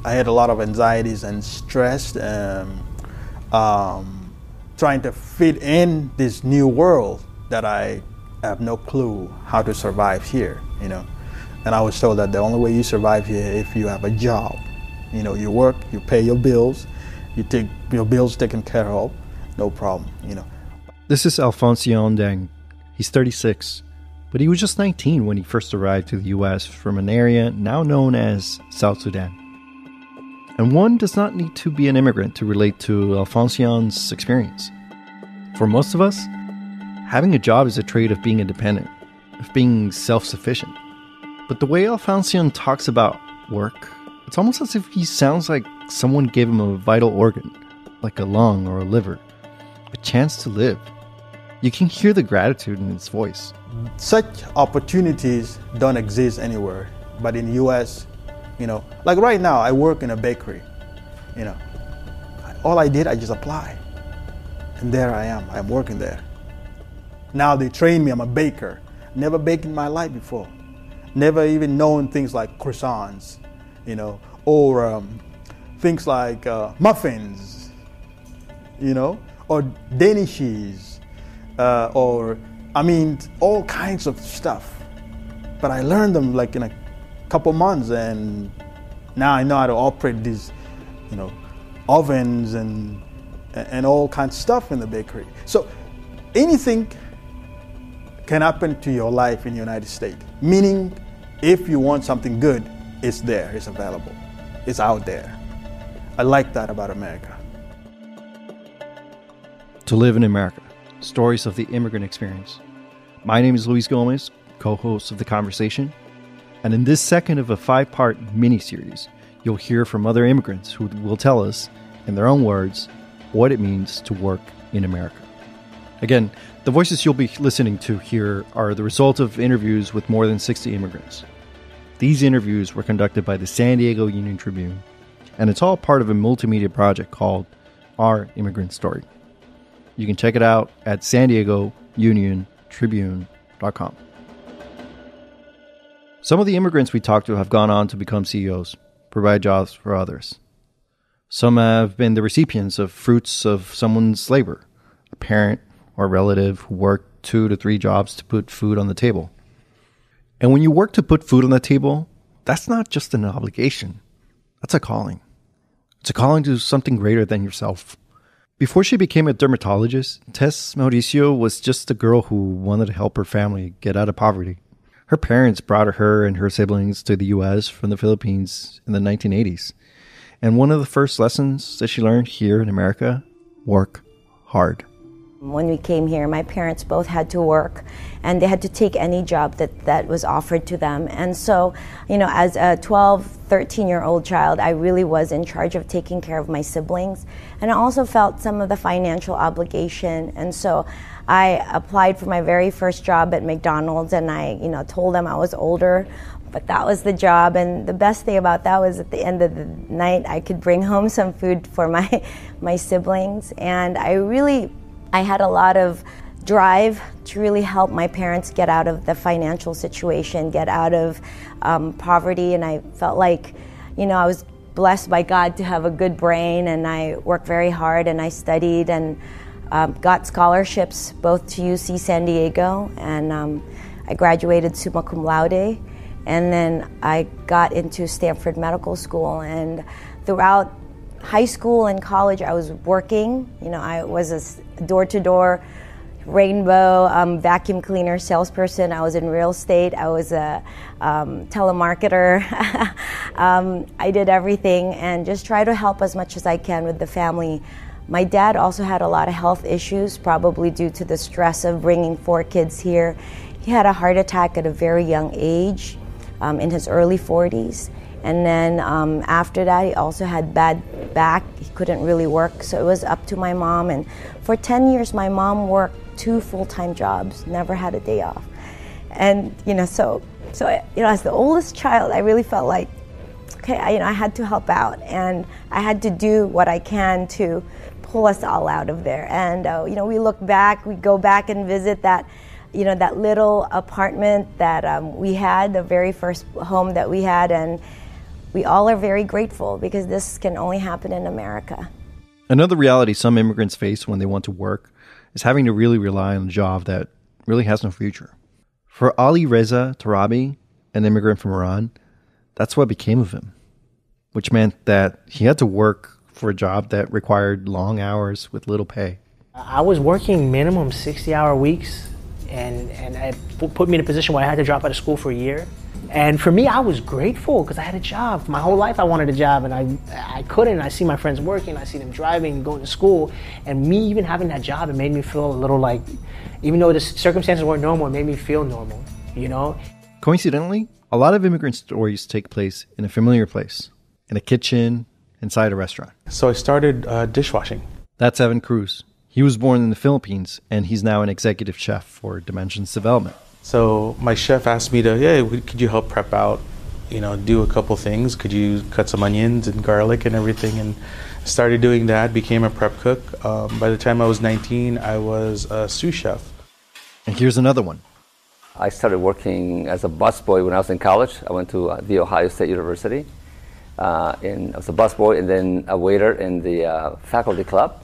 I had a lot of anxieties and stress, trying to fit in this new world that I have no clue how to survive here, you know. And I was told that the only way you survive here is if you have a job. You know, you work, you pay your bills, you take your bills taken care of, no problem, you know. This is Alphonsion Deng. He's 36, but he was just 19 when he first arrived to the U.S. from an area now known as South Sudan. And one does not need to be an immigrant to relate to Alphonsion's experience. For most of us, having a job is a trait of being independent, of being self-sufficient. But the way Alphonsion talks about work, it's almost as if he sounds like someone gave him a vital organ, like a lung or a liver, a chance to live. You can hear the gratitude in his voice. Such opportunities don't exist anywhere, but in the U.S., you know, like right now, I work in a bakery, you know. All I did, I just applied. And there I am, I'm working there. Now they train me, I'm a baker. Never baked in my life before. Never even known things like croissants, you know, or things like muffins, you know, or danishes, or, I mean, all kinds of stuff. But I learned them like in a couple months, and now I know how to operate these, you know, ovens and all kinds of stuff in the bakery. So anything can happen to your life in the United States. Meaning, if you want something good, it's there, it's available, it's out there. I like that about America. To live in America, stories of the immigrant experience. My name is Luis Gomez, co-host of The Conversation. And in this second of a 5-part mini-series, you'll hear from other immigrants who will tell us, in their own words, what it means to work in America. Again, the voices you'll be listening to here are the result of interviews with more than 60 immigrants. These interviews were conducted by the San Diego Union-Tribune, and it's all part of a multimedia project called Our Immigrant Story. You can check it out at san diego union tribune.com. Some of the immigrants we talked to have gone on to become CEOs, provide jobs for others. Some have been the recipients of fruits of someone's labor, a parent or a relative who worked 2 to 3 jobs to put food on the table. And when you work to put food on the table, that's not just an obligation. That's a calling. It's a calling to something greater than yourself. Before she became a dermatologist, Tess Mauricio was just a girl who wanted to help her family get out of poverty. Her parents brought her and her siblings to the U.S. from the Philippines in the 1980s. And one of the first lessons that she learned here in America, work hard. When we came here, my parents both had to work, and they had to take any job that was offered to them. And so, you know, as a 12, 13-year-old child, I really was in charge of taking care of my siblings. And I also felt some of the financial obligation. And so I applied for my very first job at McDonald's, and I, you know, told them I was older, but that was the job. And the best thing about that was at the end of the night, I could bring home some food for my siblings. And I had a lot of drive to really help my parents get out of the financial situation, get out of poverty. And I felt like, you know, I was blessed by God to have a good brain, and I worked very hard, and I studied and got scholarships both to UC San Diego, and I graduated summa cum laude, and then I got into Stanford Medical School. And throughout high school and college, I was working. You know, I was a door-to-door rainbow vacuum cleaner salesperson. I was in real estate. I was a telemarketer. I did everything and just try to help as much as I can with the family. My dad also had a lot of health issues, probably due to the stress of bringing 4 kids here. He had a heart attack at a very young age, in his early 40s. And then after that, he also had bad back. He couldn't really work, so it was up to my mom. And for 10 years, my mom worked 2 full-time jobs, never had a day off. And, you know, so you know, as the oldest child, I really felt like, okay, I had to help out, and I had to do what I can to pull us all out of there. And, you know, we go back and visit that, you know, that little apartment that we had, the very first home that we had, and we all are very grateful because this can only happen in America. Another reality some immigrants face when they want to work is having to really rely on a job that really has no future. For Ali Reza Tarabi, an immigrant from Iran, that's what became of him, which meant that he had to work for a job that required long hours with little pay. I was working minimum 60-hour weeks, and it put me in a position where I had to drop out of school for a year. And for me, I was grateful because I had a job. My whole life I wanted a job, and I couldn't. I see my friends working, I see them driving, going to school, and me even having that job, it made me feel a little like, even though the circumstances weren't normal, it made me feel normal, you know? Coincidentally, a lot of immigrant stories take place in a familiar place, in a kitchen, inside a restaurant. So I started dishwashing. That's Evan Cruz. He was born in the Philippines, and he's now an executive chef for Dimensions Development. So my chef asked me to, hey, could you help prep out, do a couple things? Could you cut some onions and garlic and everything? And started doing that, became a prep cook. By the time I was 19, I was a sous chef. And here's another one. I started working as a busboy when I was in college. I went to The Ohio State University. I was a busboy and then a waiter in the faculty club.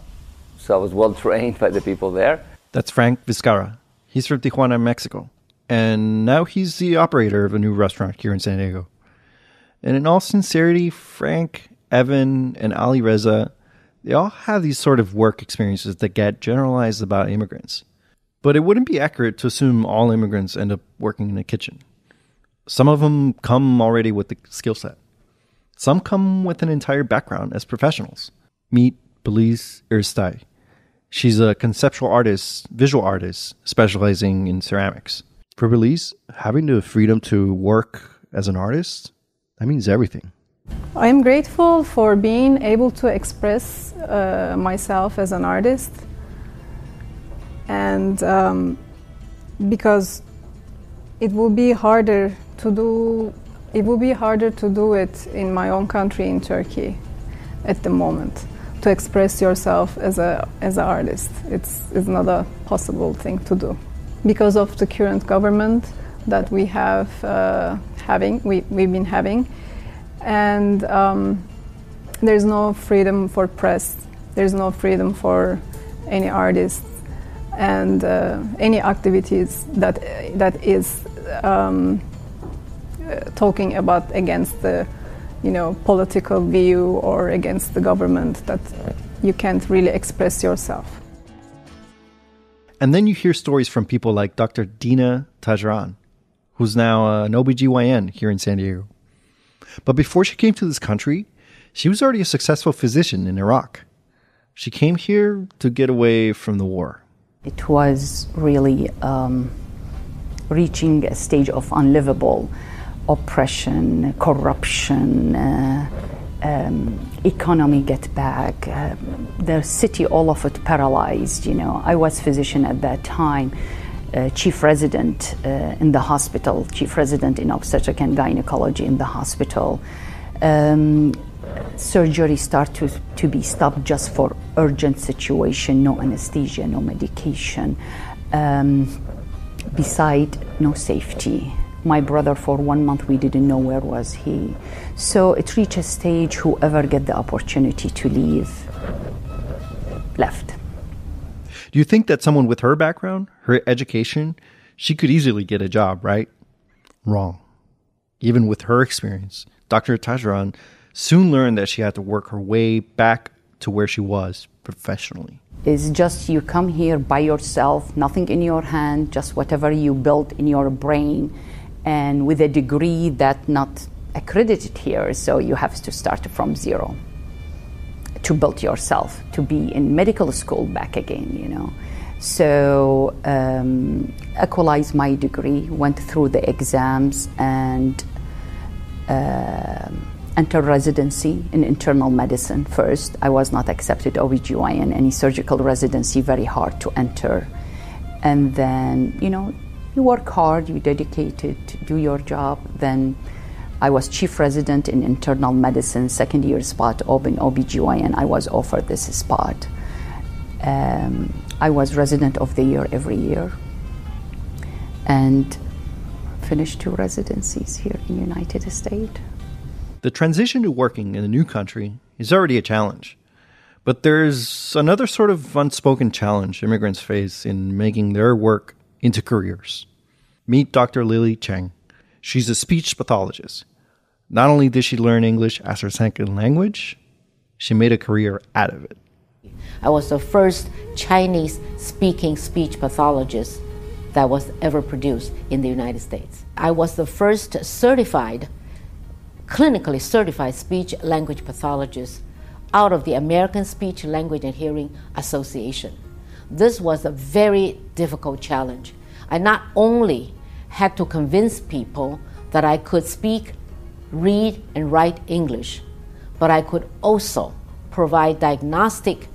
So I was well trained by the people there. That's Frank Vizcarra. He's from Tijuana, Mexico. And now he's the operator of a new restaurant here in San Diego. And in all sincerity, Frank, Evan, and Ali Reza, they all have these sort of work experiences that get generalized about immigrants. But it wouldn't be accurate to assume all immigrants end up working in a kitchen. Some of them come already with the skill set. Some come with an entire background as professionals. Meet Belize Irstai. She's a conceptual artist, visual artist, specializing in ceramics. For Belize, having the freedom to work as an artist, that means everything. I am grateful for being able to express myself as an artist, and because it will be harder to do it in my own country, in Turkey, at the moment. To express yourself as an artist, it's not a possible thing to do because of the current government that we have we've been having, and there's no freedom for press, there's no freedom for any artists, and any activities that is talking about against the political view or against the government, that you can't really express yourself. And then you hear stories from people like Dr. Dina Tajran, who's now an OBGYN here in San Diego. But before she came to this country, she was already a successful physician in Iraq. She came here to get away from the war. It was really reaching a stage of unlivable oppression, corruption, economy get back, the city, all of it paralyzed. I was physician at that time, chief resident in the hospital, chief resident in obstetric and gynecology in the hospital. Surgery started to be stopped just for urgent situation, no anesthesia, no medication, beside no safety. My brother, for 1 month, we didn't know where was he. So it reached a stage, whoever get the opportunity to leave, left. Do you think that someone with her background, her education, she could easily get a job, right? Wrong. Even with her experience, Dr. Tajran soon learned that she had to work her way back to where she was professionally. It's just you come here by yourself, nothing in your hand, just whatever you built in your brain, and with a degree that's not accredited here, so you have to start from zero to build yourself, to be in medical school back again, So equalized my degree, went through the exams, and entered residency in internal medicine first. I was not accepted OBGYN, any surgical residency, very hard to enter. And then, you work hard, you dedicated, do your job. Then I was chief resident in internal medicine, second year spot open OBGYN. I was offered this spot. I was resident of the year every year, and finished 2 residencies here in the United States. The transition to working in a new country is already a challenge. But there's another sort of unspoken challenge immigrants face in making their work into careers. Meet Dr. Lily Cheng. She's a speech pathologist. Not only did she learn English as her second language, she made a career out of it. I was the first Chinese-speaking speech pathologist that was ever produced in the United States. I was the first clinically certified speech language pathologist out of the American Speech, Language, and Hearing Association. This was a very difficult challenge. I not only had to convince people that I could speak, read, and write English, but I could also provide diagnostic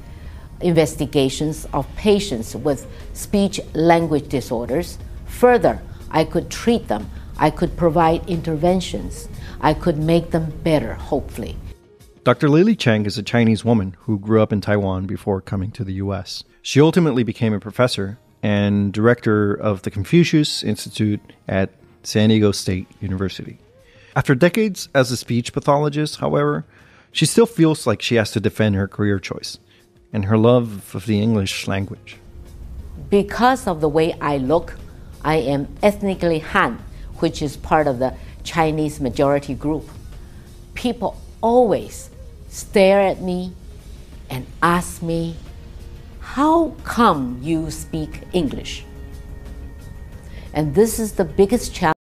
investigations of patients with speech language disorders. Further, I could treat them. I could provide interventions. I could make them better, hopefully. Dr. Lily Cheng is a Chinese woman who grew up in Taiwan before coming to the U.S. She ultimately became a professor and director of the Confucius Institute at San Diego State University. After decades as a speech pathologist, however, she still feels like she has to defend her career choice and her love of the English language. Because of the way I look, I am ethnically Han, which is part of the Chinese majority group. People always stare at me and ask me, how come you speak English? And this is the biggest challenge